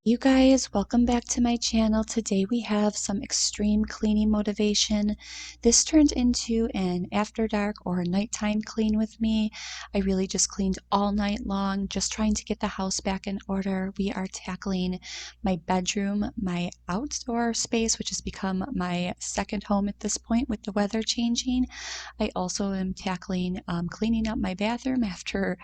You guys, welcome back to my channel. Today we have some extreme cleaning motivation. This turned into an after dark or nighttime clean with me. I really just cleaned all night long, just trying to get the house back in order. We are tackling my bedroom, my outdoor space, which has become my second home at this point with the weather changing. I also am tackling cleaning up my bathroom after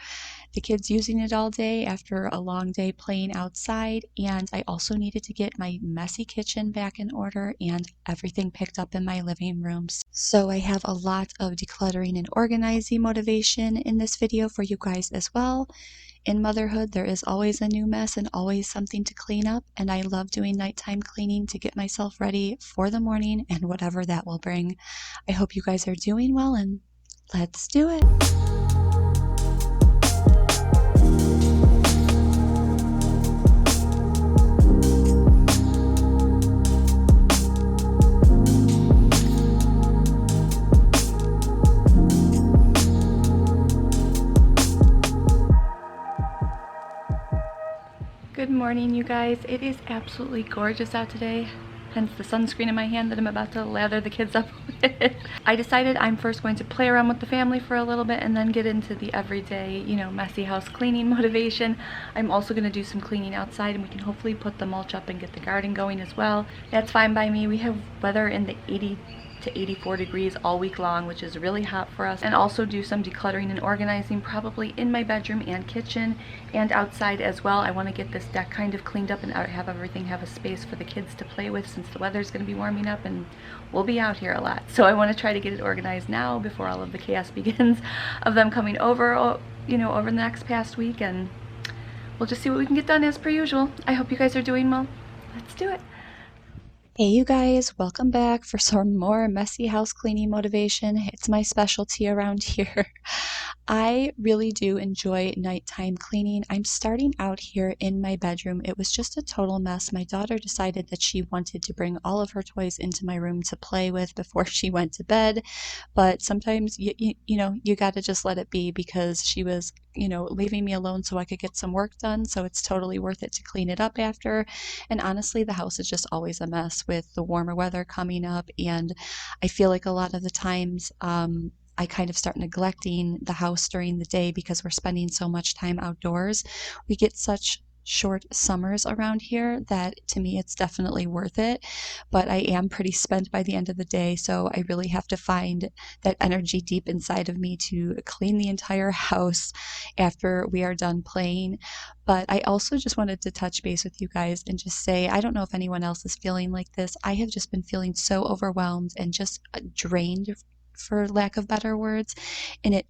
the kids using it all day after a long day playing outside, and I also needed to get my messy kitchen back in order and everything picked up in my living rooms. So I have a lot of decluttering and organizing motivation in this video for you guys as well. In motherhood, there is always a new mess and always something to clean up, and I love doing nighttime cleaning to get myself ready for the morning and whatever that will bring. I hope you guys are doing well, and let's do it. Good morning, you guys. It is absolutely gorgeous out today, hence the sunscreen in my hand that I'm about to lather the kids up with. I decided I'm first going to play around with the family for a little bit and then get into the everyday, messy house cleaning motivation. I'm also going to do some cleaning outside, and we can hopefully put the mulch up and get the garden going as well. That's fine by me. We have weather in the 80 to 84 degrees all week long, which is really hot for us. And also do some decluttering and organizing, probably in my bedroom and kitchen and outside as well. I want to get this deck kind of cleaned up and have everything have a space for the kids to play with, since the weather's going to be warming up and we'll be out here a lot. So I want to try to get it organized now before all of the chaos begins of them coming over, over the next past week, and we'll just see what we can get done as per usual. I hope you guys are doing well. Let's do it. Hey you guys, welcome back for some more messy house cleaning motivation. It's my specialty around here. I really do enjoy nighttime cleaning. I'm starting out here in my bedroom. It was just a total mess. My daughter decided that she wanted to bring all of her toys into my room to play with before she went to bed. But sometimes, you got to just let it be, because she was, leaving me alone so I could get some work done. So it's totally worth it to clean it up after. And honestly, the house is just always a mess with the warmer weather coming up. And I feel like a lot of the times, I kind of start neglecting the house during the day because we're spending so much time outdoors. We get such short summers around here that, to me, it's definitely worth it. But I am pretty spent by the end of the day, so I really have to find that energy deep inside of me to clean the entire house after we are done playing. But I also just wanted to touch base with you guys and just say, I don't know if anyone else is feeling like this. I have just been feeling so overwhelmed and just drained, for lack of better words. And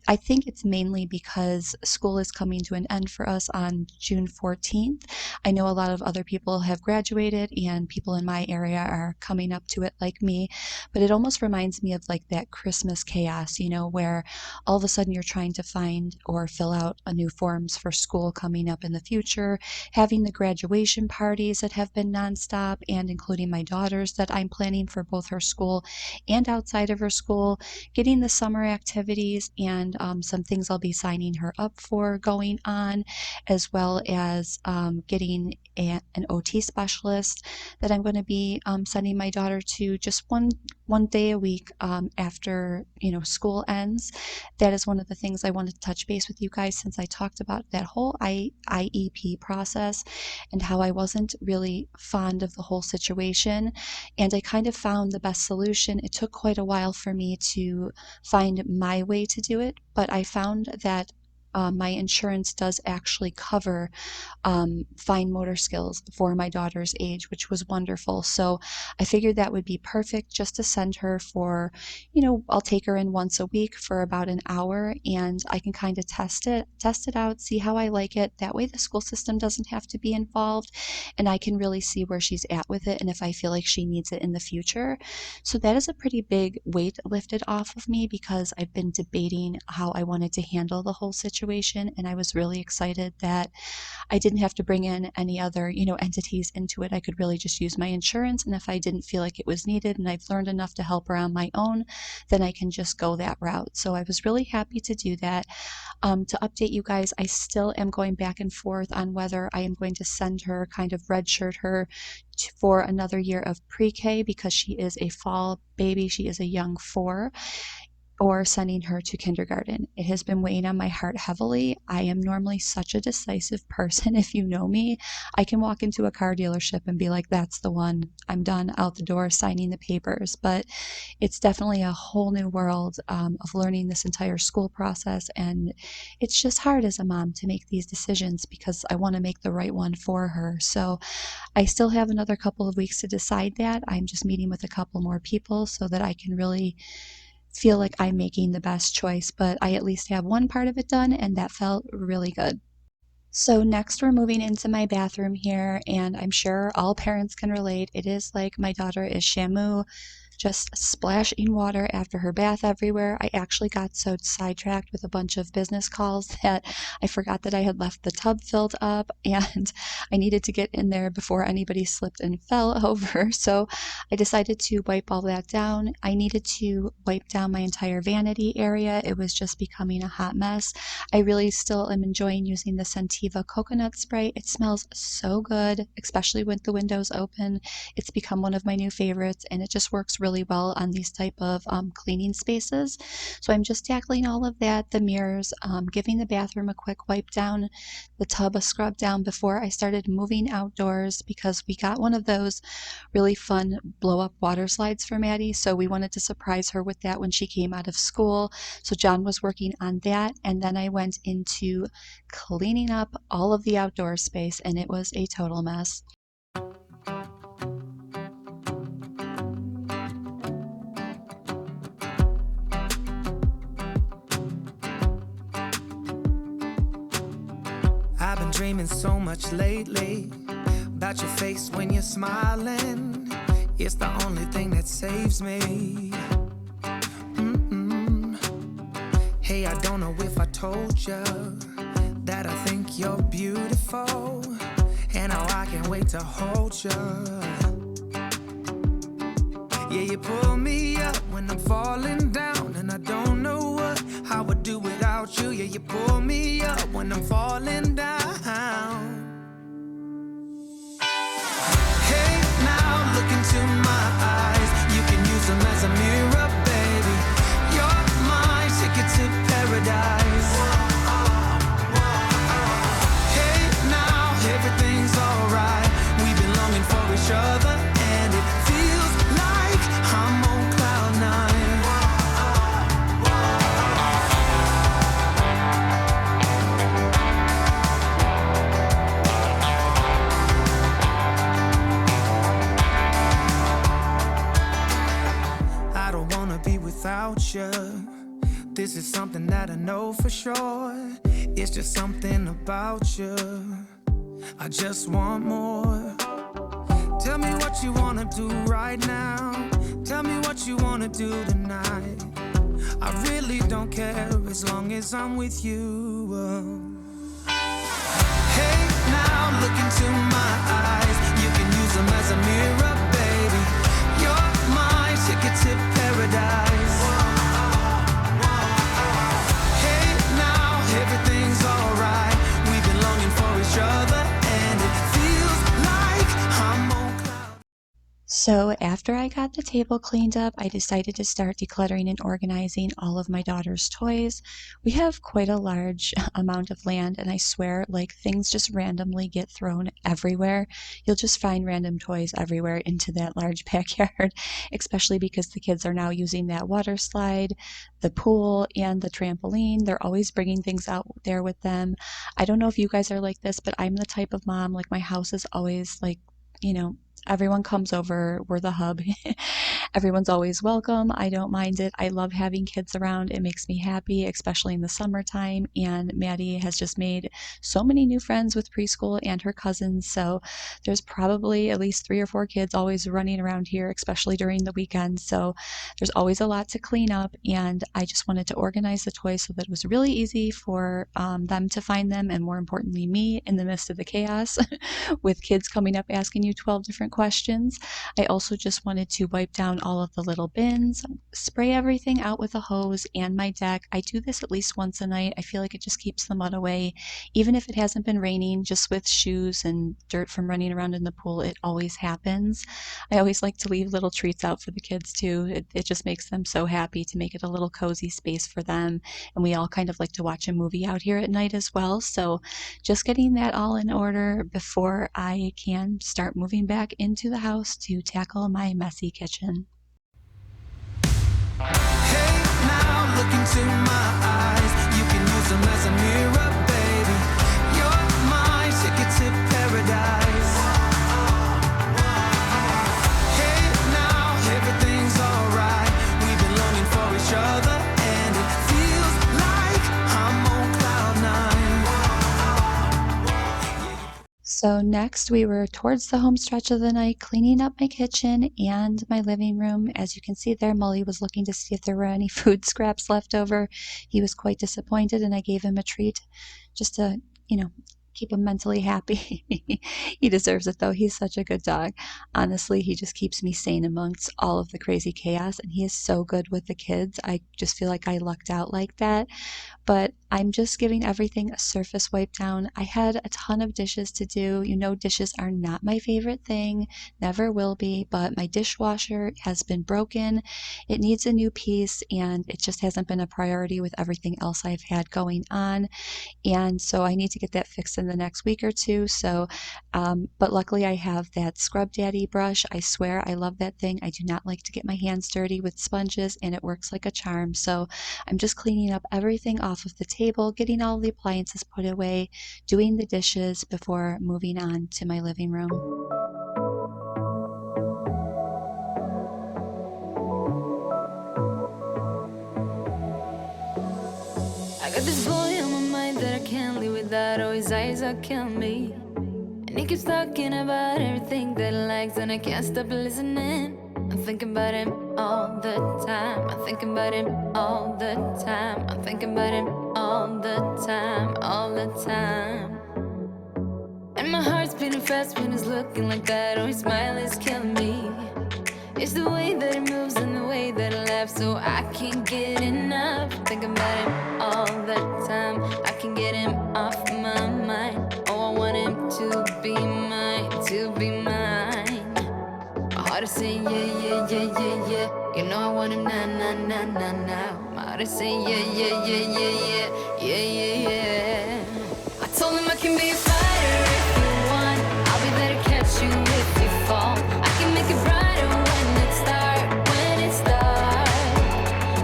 I think it's mainly because school is coming to an end for us on June 14th. I know a lot of other people have graduated and people in my area are coming up to it like me, but it almost reminds me of like that Christmas chaos, where all of a sudden you're trying to find or fill out a new forms for school coming up in the future, having the graduation parties that have been nonstop, and including my daughter's that I'm planning for both her school and outside of her school, getting the summer activities and some things I'll be signing her up for going on, as well as getting an OT specialist that I'm going to be sending my daughter to just one day a week after school ends. That is one of the things I wanted to touch base with you guys, since I talked about that whole IEP process and how I wasn't really fond of the whole situation, and I kind of found the best solution. It took quite a while for me to find my way to do it, but I found that my insurance does actually cover fine motor skills for my daughter's age, which was wonderful. So I figured that would be perfect, just to send her for, I'll take her in once a week for about an hour, and I can kind of test it out, see how I like it. That way the school system doesn't have to be involved, and I can really see where she's at with it and if I feel like she needs it in the future. So that is a pretty big weight lifted off of me, because I've been debating how I wanted to handle the whole situation. situation, and I was really excited that I didn't have to bring in any other, entities into it. I could really just use my insurance, and if I didn't feel like it was needed and I've learned enough to help her on my own, then I can just go that route. So I was really happy to do that. To update you guys, I still am going back and forth on whether I am going to send her, kind of redshirt her for another year of pre-K because she is a fall baby. She is a young 4, or sending her to kindergarten. It has been weighing on my heart heavily. I am normally such a decisive person. If you know me, I can walk into a car dealership and be like, that's the one. I'm done, out the door, signing the papers. But it's definitely a whole new world of learning this entire school process. And it's just hard as a mom to make these decisions because I want to make the right one for her. So I still have another couple of weeks to decide that. I'm just meeting with a couple more people so that I can really feel like I'm making the best choice, but I at least have one part of it done, and that felt really good. So next we're moving into my bathroom here, and I'm sure all parents can relate. It is like my daughter is Shamu, just splashing water after her bath everywhere. I actually got so sidetracked with a bunch of business calls that I forgot that I had left the tub filled up, and I needed to get in there before anybody slipped and fell over. So I decided to wipe all that down. I needed to wipe down my entire vanity area. It was just becoming a hot mess. I really still am enjoying using the Scentiva coconut spray. It smells so good, especially with the windows open. It's become one of my new favorites, and it just works really well on these type of cleaning spaces. So I'm just tackling all of that, the mirrors, giving the bathroom a quick wipe down, the tub a scrub down before I started moving outdoors because we got one of those really fun blow up water slides for Maddie. So we wanted to surprise her with that when she came out of school. So John was working on that, and then I went into cleaning up all of the outdoor space, and it was a total mess. I've been dreaming so much lately about your face when you're smiling. It's the only thing that saves me. Hey, I don't know if I told you that I think you're beautiful, and how I can't wait to hold you. Yeah, you pull me up when I'm falling down, and I don't know what I would do without you. Yeah, you pull me up when I'm falling down. Hey, now look into my eyes. You can use them as a mirror, baby. You're my ticket to paradise. Hey, now everything's alright. We've been longing for each other, and it feels like I'm on cloud 9. I don't wanna be without you. This is something that I know for sure. It's just something about you. I just want more. Tell me what you wanna do right now. Tell me what you wanna do tonight. I really don't care as long as I'm with you. Hey, now look into my eyes. You can use them as a mirror, baby. You're my ticket to paradise. Hey, now everything's alright. We've been longing for each other, and it feels like I'm on cloud. So after I got the table cleaned up, I decided to start decluttering and organizing all of my daughter's toys. We have quite a large amount of land, and I swear, like, things just randomly get thrown everywhere. You'll just find random toys everywhere into that large backyard, especially because the kids are now using that water slide, the pool, and the trampoline. They're always bringing things out there with them. I don't know if you guys are like this, but I'm the type of mom, like, my house is always like, everyone comes over, we're the hub. Everyone's always welcome. I don't mind it. I love having kids around. It makes me happy, especially in the summertime. And Maddie has just made so many new friends with preschool and her cousins. So there's probably at least 3 or 4 kids always running around here, especially during the weekends. So there's always a lot to clean up. And I just wanted to organize the toys so that it was really easy for them to find them. And more importantly, me in the midst of the chaos with kids coming up asking you 12 different questions. I also just wanted to wipe down all of the little bins, spray everything out with a hose and my deck. I do this at least once a night. I feel like it just keeps the mud away. Even if it hasn't been raining, just with shoes and dirt from running around in the pool, it always happens. I always like to leave little treats out for the kids too. It just makes them so happy to make it a little cozy space for them. And we all kind of like to watch a movie out here at night as well. So just getting that all in order before I can start moving back into the house to tackle my messy kitchen. Hey now, look into my eyes. You can use them as a mirror, baby. You're my ticket to paradise. Hey now, everything's alright. We've been longing for each other, and it feels like I'm on cloud nine. So next we were towards the home stretch of the night, cleaning up my kitchen and my living room. As you can see there, Mully was looking to see if there were any food scraps left over. He was quite disappointed, and I gave him a treat just to, keep him mentally happy. He deserves it though. He's such a good dog. Honestly, he just keeps me sane amongst all of the crazy chaos, and he is so good with the kids. I just feel like I lucked out like that. But I'm just giving everything a surface wipe down. I had a ton of dishes to do. Dishes are not my favorite thing, never will be, but my dishwasher has been broken. It needs a new piece, and it just hasn't been a priority with everything else I've had going on. And so I need to get that fixed in the next week or two. So, but luckily I have that Scrub Daddy brush. I swear I love that thing. I do not like to get my hands dirty with sponges, and it works like a charm. So I'm just cleaning up everything off of the table, getting all the appliances put away, doing the dishes before moving on to my living room. I got this boy on my mind that I can't live without. Oh, his eyes are killing me. And he keeps talking about everything that he likes, and I can't stop listening. I'm thinking about him all the time. I'm thinking about him all the time. I'm thinking about him all the time, all the time. And my heart's beating fast when he's looking like that. Oh, his smile is killing me. It's the way that he moves and the way that he laughs, so I can't get enough. I'm thinking about him all the time. I can't get him off my mind. Oh, I want him to be mine, to be mine. My heart is saying yeah, yeah, yeah, yeah, yeah. You know I want him now, now, now, now, now. My heart is saying yeah, yeah, yeah, yeah, yeah, yeah, yeah, yeah. I told him I can be a fighter if you want. I'll be there to catch you if you fall. I can make it brighter when it starts, when it starts.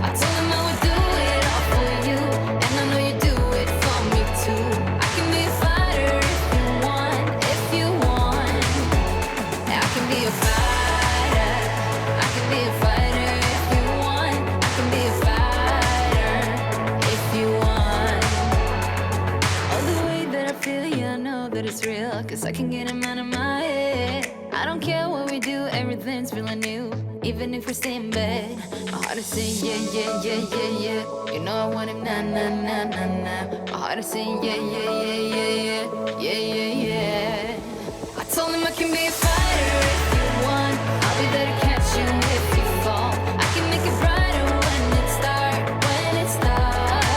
I told him I would do it all for you, and I know you do it for me too. I can be a fighter if you want, if you want. I can be a fighter. I can be a fighter if you want. I can be a fighter if you want. All the way that I feel, yeah, I know that it's real, 'cause I can get him out of my head. I don't care what we do, everything's feeling new. Even if we stay in bed, my heart is saying yeah, yeah, yeah, yeah, yeah. You know I want him now, now, now, now, now. My heart is saying yeah, yeah, yeah, yeah, yeah, yeah, yeah, yeah. I told him I can be a fighter if you want. I'll be there to catch you if you fall. I can make it brighter when it starts, when it starts.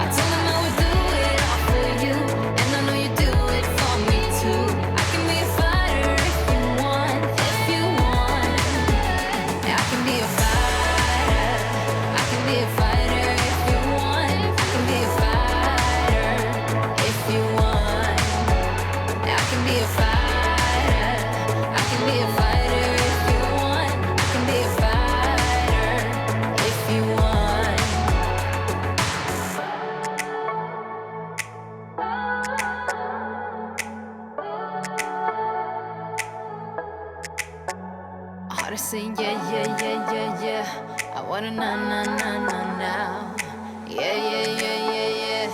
I told him I would do it all for you, and I know you do it for me too. I can be a fighter if you want, if you want. Yeah, I can be a fighter. I can be a fighter if you want. I can be a fighter if you want. Yeah, I can be a fighter. I can be a fighter if you want. say yeah, yeah, yeah, yeah, yeah. I wanna na na na na now. Yeah, yeah, yeah, yeah, yeah,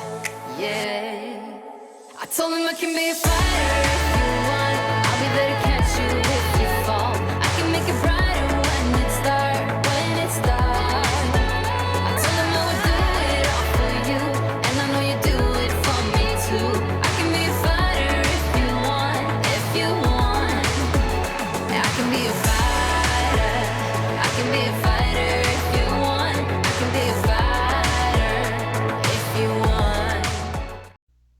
yeah. I told him I can be a fighter if you want. I'll be there to catch you if you fall. I can make it brighter when it's dark, when it's dark. I told him I would do it all for you, and I know you do it for me too. I can be a fighter if you want, if you want. I can be a fighter. I can be a fighter if you want. I can be a fighter if you want.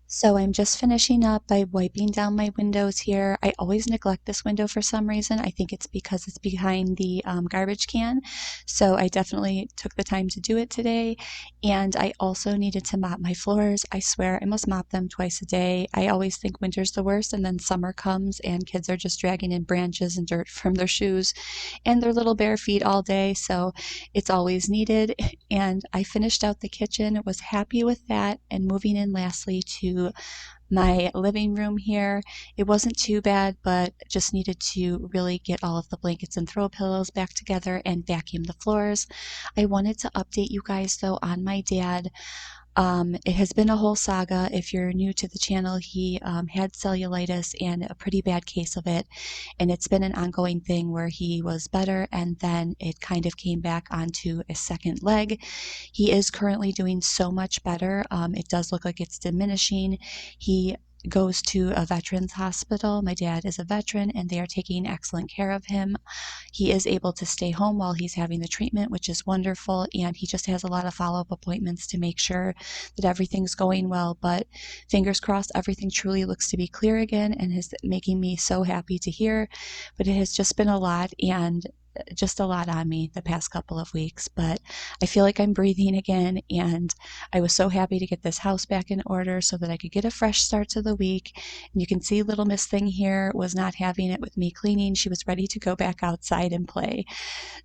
So I'm just finishing up by wiping down my windows here. I always neglect this window for some reason. I think it's because it's behind the garbage can. So I definitely took the time to do it today. And I also needed to mop my floors. I swear I must mop them twice a day. I always think winter's the worst, and then summer comes and kids are just dragging in branches and dirt from their shoes and their little bare feet all day. So it's always needed. And I finished out the kitchen, was happy with that, and moving in lastly to my living room here. It wasn't too bad, but just needed to really get all of the blankets and throw pillows back together and vacuum the floors. I wanted to update you guys though on my dad. It has been a whole saga. If you're new to the channel, he had cellulitis and a pretty bad case of it. And it's been an ongoing thing where he was better and then it kind of came back onto a second leg. He is currently doing so much better. It does look like it's diminishing. He goes to a veterans hospital. My dad is a veteran and they are taking excellent care of him. He is able to stay home while he's having the treatment, which is wonderful, and he just has a lot of follow-up appointments to make sure that everything's going well. But fingers crossed, everything truly looks to be clear again and is making me so happy to hear. But it has just been a lot, and just a lot on me the past couple of weeks, but I feel like I'm breathing again, and I was so happy to get this house back in order so that I could get a fresh start to the week. And you can see little Miss Thing here was not having it with me cleaning. She was ready to go back outside and play.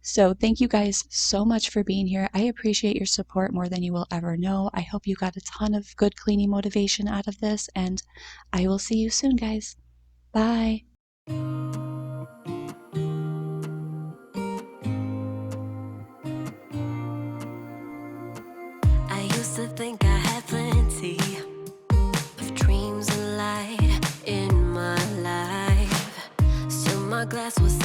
So thank you guys so much for being here. I appreciate your support more than you will ever know. I hope you got a ton of good cleaning motivation out of this, and I will see you soon, guys. Bye. I used to think I had plenty of dreams and light in my life. Still my glass was